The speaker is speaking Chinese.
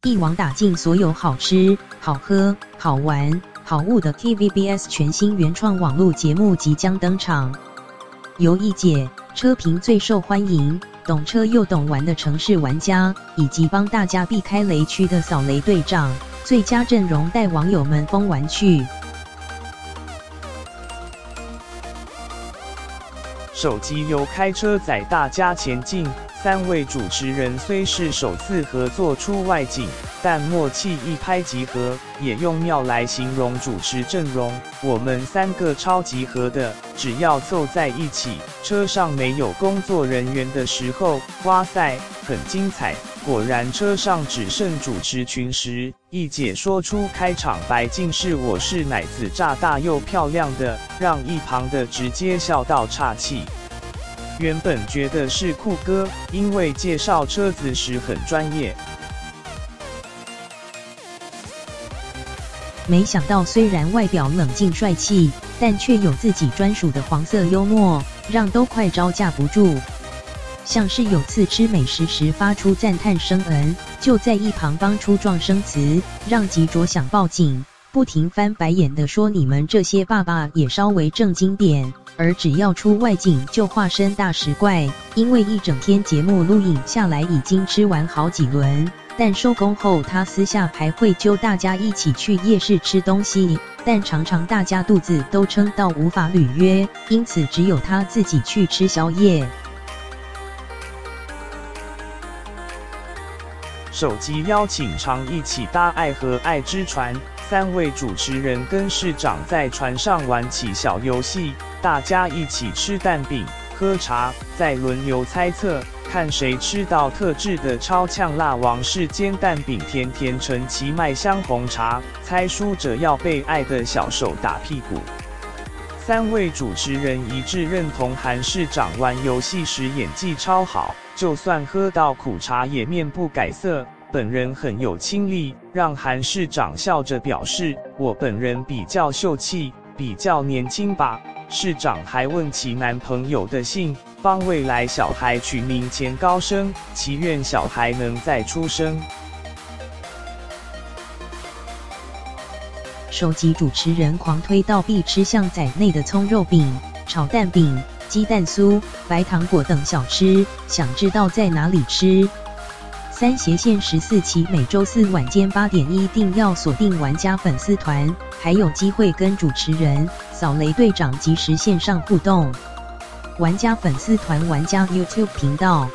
一网打尽所有好吃、好喝、好玩、好物的 TVBS 全新原创网络节目即将登场。由一姐、车评最受欢迎、懂车又懂玩的城市玩家，以及帮大家避开雷区的扫雷队长，最佳阵容带网友们疯玩去。手机由开车载大家前进。3位主持人虽是首次合作出外景，但默契一拍即合，也用妙来形容主持阵容。我们3个超级合的，只要凑在一起，车上没有工作人员的时候，哇塞，很精彩。果然车上只剩主持群时，一姐说出开场白竟是我是奶子炸大又漂亮的，让一旁的直接笑到岔气。原本觉得是酷哥，因为介绍车子时很专业。没想到虽然外表冷静帅气，但却有自己专属的黄色幽默，让都快招架不住。像是有次吃美食时发出赞叹声就在一旁帮出状声词，让吉卓想报警，不停翻白眼的说你们这些爸爸也稍微正经点。而只要出外景就化身大食怪，因为一整天节目录影下来已经吃完好几轮，但收工后他私下还会揪大家一起去夜市吃东西，但常常大家肚子都撑到无法履约，因此只有他自己去吃宵夜。手机邀请常一起搭爱和爱之船，3位主持人跟市长在船上玩起小游戏，大家一起吃蛋饼、喝茶，再轮流猜测，看谁吃到特制的超呛辣王氏煎蛋饼、甜甜橙荠麦香红茶，猜输者要被爱的小手打屁股。3位主持人一致认同韩市长玩游戏时演技超好，就算喝到苦茶也面不改色，本人很有亲力，让韩市长笑着表示，我本人比较秀气，比较年轻吧。市长还问其男朋友的姓，帮未来小孩取名前高升，祈愿小孩能再出生。首集主持人狂推到必吃巷仔内的葱肉饼、炒蛋饼、鸡蛋酥、白糖果等小吃，想知道在哪里吃？3斜线14期每周4晚间8点一定要锁定玩家粉丝团，还有机会跟主持人、扫雷队长即时线上互动。玩家粉丝团、玩家 YouTube 频道。